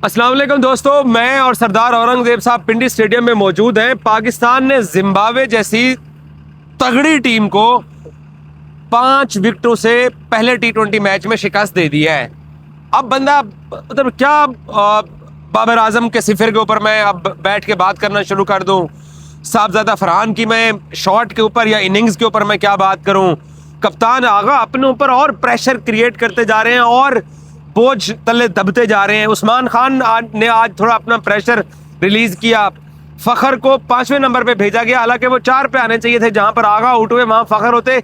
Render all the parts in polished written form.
अस्सलाम वालेकुम दोस्तों, मैं और सरदार औरंगजेब साहब पिंडी स्टेडियम में मौजूद हैं। पाकिस्तान ने जिम्बाब्वे जैसी तगड़ी टीम को 5 विकेटों से पहले T20 मैच में शिकस्त दे दी है। अब बंदा मतलब क्या बाबर आजम के सिफर के ऊपर मैं अब बैठ के बात करना शुरू कर दूं, साहबजादा फरहान की मैं शॉट के ऊपर या इनिंग्स के ऊपर मैं क्या बात करूं। कप्तान आगा अपने ऊपर और प्रेशर क्रिएट करते जा रहे हैं और बोझ तले दबते जा रहे हैं। उस्मान खान ने आज थोड़ा अपना प्रेशर रिलीज किया, फखर को 5वें नंबर पे भेजा गया, हालांकि वो 4 पे आने चाहिए थे। जहां पर आगा आउट हुए वहां फखर होते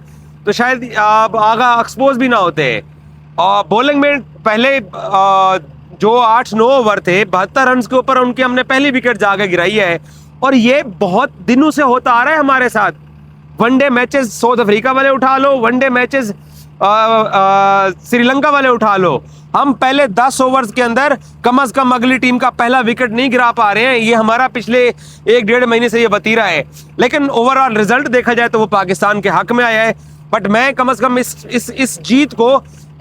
तो शायद आगा एक्सपोज भी ना होते। और बॉलिंग में पहले जो 8-9 ओवर थे 72 रन के ऊपर उनकी हमने पहली विकेट जाके गिराई है। और ये बहुत दिनों से होता आ रहा है हमारे साथ। वनडे मैचेस साउथ अफ्रीका वाले उठा लो, वनडे मैचेस श्रीलंका वाले उठा लो, हम पहले 10 ओवर्स के अंदर कम से कम अगली टीम का पहला विकेट नहीं गिरा पा रहे हैं। ये हमारा पिछले 1-1.5 महीने से ये वतीरा है। लेकिन ओवरऑल रिजल्ट देखा जाए तो वो पाकिस्तान के हक में आया है। बट मैं कम से कम इस जीत को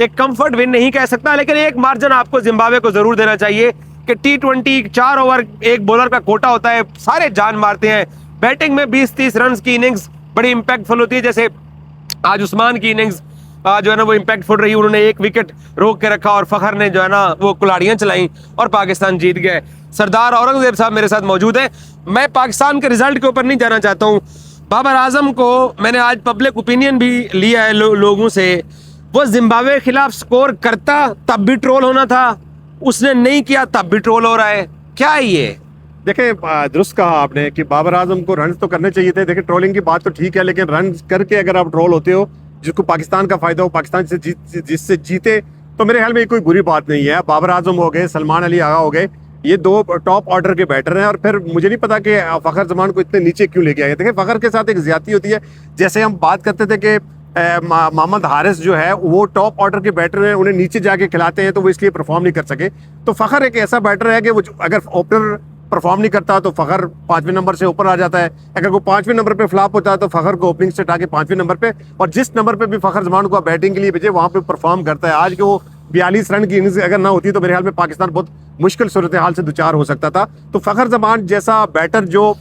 एक कंफर्ट विन नहीं कह सकता, लेकिन एक मार्जिन आपको जिम्बाब्वे को जरूर देना चाहिए कि T20 4 ओवर एक बॉलर का कोटा होता है, सारे जान मारते हैं। बैटिंग में 20-30 रन की इनिंग्स बड़ी इंपैक्टफुल होती है। जैसे आज उस्मान की इनिंग्स जो है ना वो इंपैक्टफुल रही, उन्होंने 1 विकेट रोक के रखा और फखर ने जो है ना वो कुल्हाड़ियां चलाई और पाकिस्तान जीत गए। सरदार औरंगजेब साहब मेरे साथ मौजूद है। मैं पाकिस्तान के रिजल्ट के ऊपर नहीं जाना चाहता हूँ। बाबर आजम को मैंने आज पब्लिक ओपिनियन भी लिया है लोगों से। वो जिम्बाब्वे के खिलाफ स्कोर करता तब भी ट्रोल होना था, उसने नहीं किया तब भी ट्रोल हो रहा है। क्या है ये? देखें, दुरुस्त कहा आपने कि बाबर आजम को रन तो करने चाहिए थे। देखिए, ट्रोलिंग की बात तो ठीक है, लेकिन रन करके अगर आप ट्रोल होते हो जिसको पाकिस्तान का फायदा हो, पाकिस्तान से जिससे जीते, तो मेरे ख्याल में कोई बुरी बात नहीं है। बाबर आजम हो गए, सलमान अली आगा हो गए, ये 2 टॉप ऑर्डर के बैटर हैं। और फिर मुझे नहीं पता कि फखर जमान को इतने नीचे क्यों लेके आए। देखिए, फखर के साथ एक ज्यादती होती है। जैसे हम बात करते थे कि मोहम्मद हारिस जो है वो टॉप ऑर्डर के बैटर हैं, उन्हें नीचे जाके खिलाते हैं तो वो इसलिए परफॉर्म नहीं कर सके। तो फखर एक ऐसा बैटर है कि वो अगर ओपनर परफॉर्म नहीं करता तो फखर 5वें नंबर से ऊपर आ जाता है। अगर वो 5वें नंबर पे फ्लॉप होता है तो फखर को ओपनिंग से हटा के 5वें नंबर पे, और जिस नंबर पे भी फखर जमान को बैटिंग के लिए भेजे वहां पे परफॉर्म करता है। आज के वो 42 रन की इनिंग्स अगर ना होती तो मेरे ख्याल में पाकिस्तान बहुत मुश्किल सूरत हाल से 2-4 हो सकता था। तो फखर जमान जैसा बैटर जो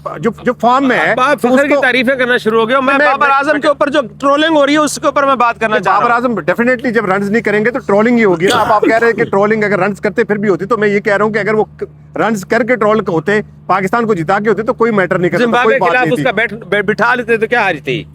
फॉर्म में है, फखर की तारीफें करना शुरू हो गया। मैं बाबर आजम के ऊपर जो ट्रोलिंग हो रही है उसके ऊपर मैं बात करना चाह रहा हूं। बाबर आजम डेफिनेटली जब रन नहीं करेंगे तो ट्रोलिंग ही होगी ना। आप कह रहे हैं कि ट्रोलिंग अगर रन करते फिर भी होती, तो मैं ये कह रहा हूं कि अगर वो रन करके ट्रोल होते, पाकिस्तान को जिता के होते तो कोई मैटर नहीं करता, जिम्बाब्वे के खिलाफ उसका बैट बिठा लेते तो क्या हारी थी।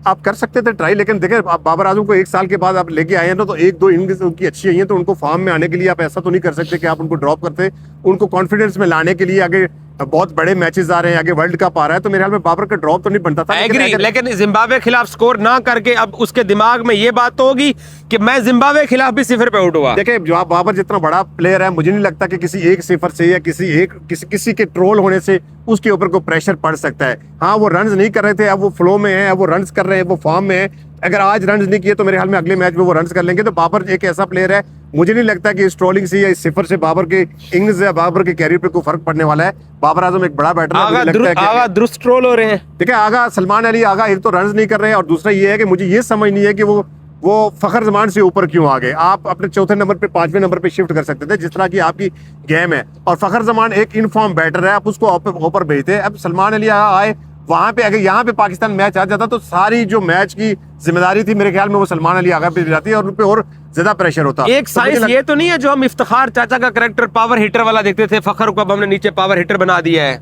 आप कर सकते थे ट्राई। लेकिन देखिए, आप बाबर आजम को 1 साल के बाद आप लेके आए हैं ना, तो 1-2 इनिंग्स उनकी अच्छी आई हैं, तो उनको फॉर्म में आने के लिए आप ऐसा तो नहीं कर सकते कि आप उनको ड्रॉप करते। उनको कॉन्फिडेंस में लाने के लिए आगे बहुत बड़े मैचेस आ रहे हैं, आगे वर्ल्ड कप आ रहा है, तो मेरे ख्याल में बाबर का ड्रॉप तो नहीं बनता था। लेकिन जिम्बाब्वे के खिलाफ स्कोर ना करके अब उसके दिमाग में ये बात तो होगी कि मैं जिम्बाब्वे के खिलाफ भी 0 पे आउट हुआ। देखिए, जो बाबर जितना बड़ा प्लेयर है, मुझे नहीं लगता कि किसी एक सिफर से या किसी के ट्रोल होने से उसके ऊपर को प्रेशर पड़ सकता है। हाँ, वो रन्स नहीं कर रहे थे, अब वो फ्लो में है, अब वो रन्स कर रहे हैं, वो फॉर्म में है। अगर आज रन्स नहीं किए तो मेरे ख्याल में अगले मैच में वो रन्स कर लेंगे। तो बाबर एक ऐसा प्लेयर है, मुझे नहीं लगता कि इस ट्रोलिंग से या इस सिफर से बाबर के इनिंग्स या बाबर के कैरियर पे कोई फर्क पड़ने वाला है। बाबर आजम एक बड़ा बैटर है, आगा दुरुस्त ट्रोल हो रहे हैं। ठीक है, आगा सलमान अली आगा एक तो रन्स नहीं कर रहे हैं, और दूसरा ये है कि मुझे ये समझ नहीं है कि वो फखर जमान से ऊपर क्यों आ गए। आप अपने 4थे नंबर पे 5वें नंबर पे शिफ्ट कर सकते थे, जिस तरह की आपकी गेम है। और फखर जमान एक इनफॉर्म बैटर है, आप उसको ऊपर भेजते। अब सलमान अली आए वहां पे, अगर यहाँ पे पाकिस्तान मैच आ जाता तो सारी जो मैच की जिम्मेदारी थी मेरे ख्याल में वो सलमान अली आगा पे जाती है और उन पे और ज्यादा प्रेशर होता। एक साइंस ये तो नहीं है जो हम इफ्तिखार चाचा का कैरेक्टर पावर हिटर वाला देखते थे, फखर को अब हमने नीचे पावर हिटर बना दिया है।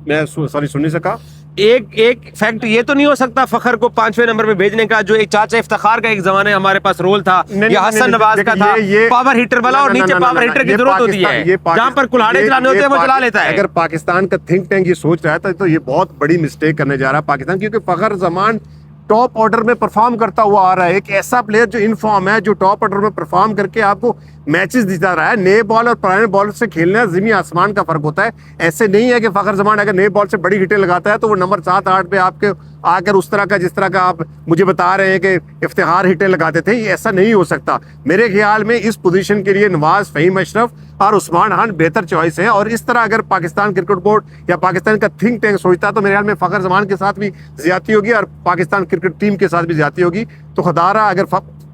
मैं सॉरी सुन नहीं सका। एक फैक्ट ये तो नहीं हो सकता फखर को 5वें नंबर पे भेजने का, जो एक चाचा इफ्तिखार का एक जमाने हमारे पास रोल था या हसन नवाज का था, पावर हिटर वाला, और नीचे पावर हिटर की जरूरत होती है। जहां पर कुल्हाड़े चलाने होते हैं वो चला लेता है। अगर पाकिस्तान का थिंक टैंक ये सोच रहा है तो ये बहुत बड़ी मिस्टेक करने जा रहा है पाकिस्तान, क्योंकि फखर जमान टॉप ऑर्डर में परफॉर्म करता हुआ आ रहा है। एक ऐसा प्लेयर जो इन फॉर्म है, जो टॉप ऑर्डर में परफॉर्म करके आपको मैचेस जिता रहा है। नए बॉल और पुराने बॉल से खेलना जमीन आसमान का फर्क होता है। ऐसे नहीं है कि फखर जमान अगर नए बॉल से बड़ी हिटें लगाता है तो वो नंबर 7-8 पे आपके आकर उस तरह का जिस तरह का आप मुझे बता रहे हैं कि इफ्तिखार हिटें लगाते थे, ये ऐसा नहीं हो सकता। मेरे ख्याल में इस पोजीशन के लिए नवाज, फहीम अशरफ और उस्मान खान बेहतर चॉइस है। और इस तरह अगर पाकिस्तान क्रिकेट बोर्ड या पाकिस्तान का थिंक टैंक सोचता है तो मेरे ख्याल में फखर जमान के साथ भी ज्यादती होगी और पाकिस्तान क्रिकेट टीम के साथ भी ज्यादती होगी। तो खुदारा अगर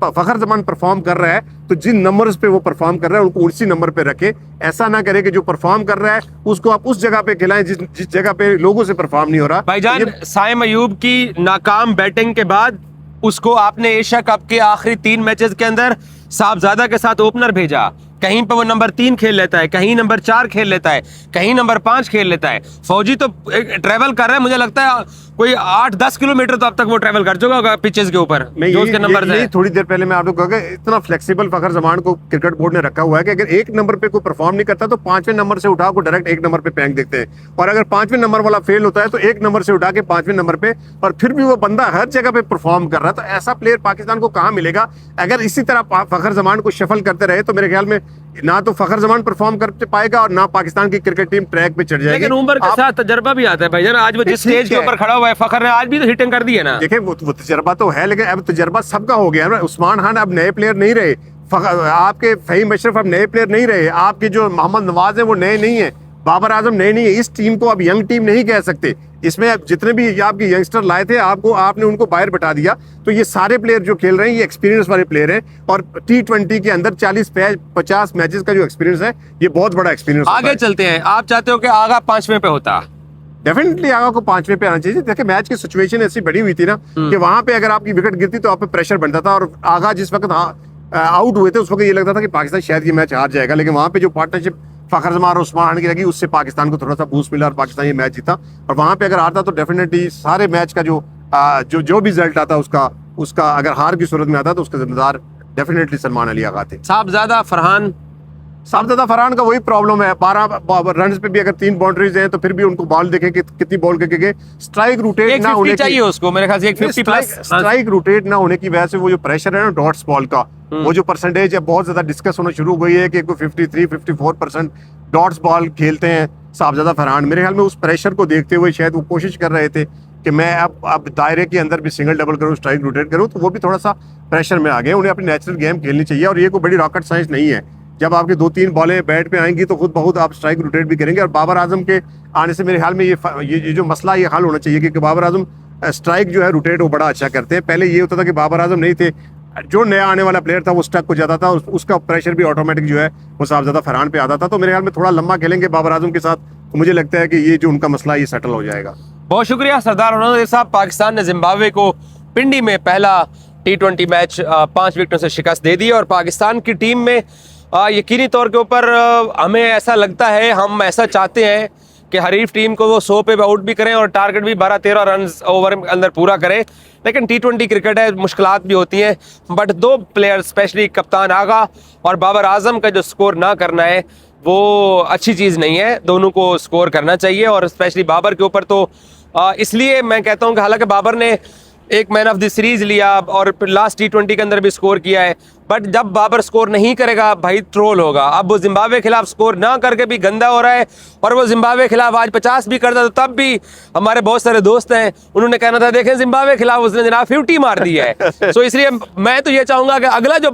फखर जमान परफॉर्म कर रहा है तो जिन नंबर्स पे वो परफॉर्म कर रहा है उनको उसी नंबर पे रखे। ऐसा ना करे कि जो परफॉर्म कर रहा है उसको आप उस जगह पे खिलाएं जिस जगह पे लोगों से परफॉर्म नहीं हो रहा। भाईजान, साइम अयूब की नाकाम बैटिंग के बाद उसको आपने एशिया कप के आखिरी 3 मैचेस के अंदर साहबजादा के साथ ओपनर भेजा। कहीं पे वो नंबर 3 खेल लेता है, कहीं नंबर 4 खेल लेता है, कहीं नंबर 5 खेल लेता है। फौजी तो ट्रेवल कर रहा है, मुझे लगता है कोई 8-10 किलोमीटर तो अब तक वो ट्रेवल कर चुका होगा पिचेस के ऊपर जो उसके नंबर है। थोड़ी देर पहले मैं आपको कहूँगा इतना फ्लेक्सिबल फखर जमान को क्रिकेट बोर्ड ने रखा हुआ है कि अगर 1 नंबर पे कोई परफॉर्म नहीं करता तो 5वें नंबर से उठा को डायरेक्ट 1 नंबर पे फेंक देते हैं, और अगर 5वें नंबर वाला फेल होता है तो 1 नंबर से उठा के 5वें नंबर पे, और फिर भी वो बंदा हर जगह पे परफॉर्म कर रहा है। तो ऐसा प्लेयर पाकिस्तान को कहाँ मिलेगा? अगर इसी तरह फखर जमान को शफल करते रहे तो मेरे ख्याल में ना तो फखर जमान परफॉर्म कर पाएगा और ना पाकिस्तान की क्रिकेट टीम ट्रैक पे चढ़ जाएगी। लेकिन उम्र के साथ तजर्बा भी आता है भाईजान। आज वो जिस स्टेज के ऊपर खड़ा हुआ है फखर ने, आज भी तो हिटिंग कर दी है ना। देखिए वो तजर्बा तो है, लेकिन अब तजर्बा सबका हो गया ना। उस्मान खान अब नए प्लेयर नहीं रहे, आपके फहीम अशरफ अब नए प्लेयर नहीं रहे, आपके जो मोहम्मद नवाज है वो नए नहीं है, बाबर आजम नए नहीं है। इस टीम को अब यंग टीम नहीं कह सकते। इसमें अब जितने भी आपके यंगस्टर लाए थे आपने उनको बाहर बैठा दिया। तो ये सारे प्लेयर जो खेल रहे हैं ये एक्सपीरियंस वाले प्लेयर हैं, और T20 के अंदर 40-50 मैचेस का जो एक्सपीरियंस है ये बहुत बड़ा एक्सपीरियंस। आगे चलते हैं, आप चाहते हो कि आगा 5वें पे होता? डेफिनेटली आगा को 5वें पे आना चाहिए। देखिए मैच की सिचुएशन ऐसी बड़ी हुई थी ना कि वहां पे अगर आपकी विकेट गिरती तो आप पे प्रेशर बनता था, और आगा जिस वक्त आउट हुए थे उस वक्त ये लगता था कि पाकिस्तान शायद ये मैच हार जाएगा, लेकिन वहां पे जो पार्टनरशिप फखर जमान और उस्मान खान की लगी उससे पाकिस्तान को थोड़ा सा बूस्ट मिला और पाकिस्तान ये मैच जीता। और वहां पे अगर हारता तो डेफिनेटली सारे मैच का जो भी रिजल्ट आता उसका अगर हार की सूरत में आता तो उसका जिम्मेदार डेफिनेटली सलमान अली आगा थे। साहबजादा फरहान का वही प्रॉब्लम है, 12 रन पे भी अगर 3 बाउंड्रीज हैं तो फिर भी उनको बॉल देखें कि कितनी बॉल के स्ट्राइक रोटेट ना होने चाहिए उसको, मेरे ख्याल से 150 प्लस स्ट्राइक रोटेट ना होने की वजह से वो जो प्रेशर है ना डॉट्स बॉल का, वो जो परसेंटेज है बहुत ज्यादा डिस्कस होना शुरू हो गई है कि 53-54% डॉट्स बॉल खेलते हैं साहबजादा फरहान। मेरे ख्याल में उस प्रेशर को देखते हुए शायद वो कोशिश कर रहे थे कि मैं अब दायरे के अंदर भी सिंगल डबल करूँ, स्ट्राइक रोटेट करूँ, तो वो भी थोड़ा सा प्रेशर में आ गए। उन्हें अपनी नेचुरल गेम खेलनी चाहिए, और ये कोई बड़ी रॉकेट साइंस नहीं है। जब आपकी 2-3 बॉलें बैट पे आएंगी तो खुद बहुत आप स्ट्राइक रोटेट भी करेंगे। और बाबर आजम के आने से मेरे ख्याल में ये जो मसला ये हल होना चाहिए कि बाबर आजम स्ट्राइक जो है रोटेट वो बड़ा अच्छा करते हैं। पहले ये होता था कि बाबर आजम नहीं थे, जो नया आने वाला प्लेयर था वो स्टक हो जाता था, उसका प्रेशर भी ऑटोमेटिक जो है वो साहबजादा फरहान पे आता था। तो मेरे ख्याल में थोड़ा लंबा खेलेंगे बाबर आजम के साथ तो मुझे लगता है कि ये जो उनका मसला ये सेटल हो जाएगा। बहुत शुक्रिया सरदार औरंगजेब साहब। पाकिस्तान ने जिम्बाब्वे को पिंडी में पहला T20 मैच 5 विकेटों से शिकस्त दे दी, और पाकिस्तान की टीम में यकीनी तौर के ऊपर हमें ऐसा लगता है, हम ऐसा चाहते हैं कि हरीफ टीम को वो 100 पे आउट भी करें और टारगेट भी 12-13 रन ओवर के अंदर पूरा करें। लेकिन T20 क्रिकेट है, मुश्किलात भी होती हैं, बट 2 प्लेयर स्पेशली कप्तान आगा और बाबर आजम का जो स्कोर ना करना है वो अच्छी चीज़ नहीं है। दोनों को स्कोर करना चाहिए, और स्पेशली बाबर के ऊपर तो इसलिए मैं कहता हूं कि हालांकि बाबर ने एक मैन ऑफ द सीरीज लिया और लास्ट T20 के अंदर भी स्कोर किया है, बट जब बाबर स्कोर नहीं करेगा भाई ट्रोल होगा। अब वो जिम्बाब्वे खिलाफ स्कोर ना करके भी गंदा हो रहा है, और वो जिम्बाब्वे खिलाफ आज 50 भी करता तो तब भी हमारे बहुत सारे दोस्त हैं उन्होंने कहना था देखें जिम्बाब्वे खिलाफ उसने जनाब 50 मार दी है। सो इसलिए मैं तो ये चाहूंगा कि अगला जो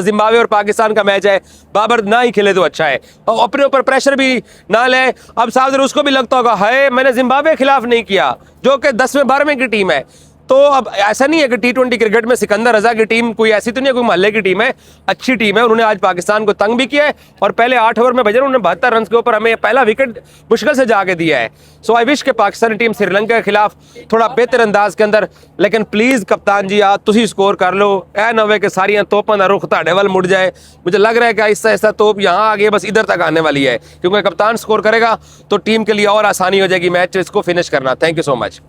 जिम्बाब्वे और पाकिस्तान का मैच है बाबर ना ही खेले तो अच्छा है, और अपने ऊपर प्रेशर भी ना ले। अब साहब उसको भी लगता होगा है मैंने जिम्बाब्वे खिलाफ नहीं किया, जो कि 10वें-12वें की टीम है। तो अब ऐसा नहीं है कि T20 क्रिकेट में सिकंदर रजा की टीम कोई ऐसी तो नहीं है, कोई मोहल्ले की टीम है, अच्छी टीम है। उन्होंने आज पाकिस्तान को तंग भी किया है, और पहले 8 ओवर में भजन उन्होंने 72 रन के ऊपर हमें पहला विकेट मुश्किल से जाके दिया है। सो आई विश के पाकिस्तानी टीम श्रीलंका के खिलाफ थोड़ा बेहतर अंदाज के अंदर, लेकिन प्लीज़ कप्तान जी आप तुसी स्कोर कर लो, ऐ ना होवे कि सारियां तोपां दा रुख तुहाडे वल मुड़ जाए। मुझे लग रहा है कि आहिस्ता आहिस्ता तोप यहाँ आगे बस इधर तक आने वाली है, क्योंकि कप्तान स्कोर करेगा तो टीम के लिए और आसानी हो जाएगी मैच इसको फिनिश करना। Thank you so much.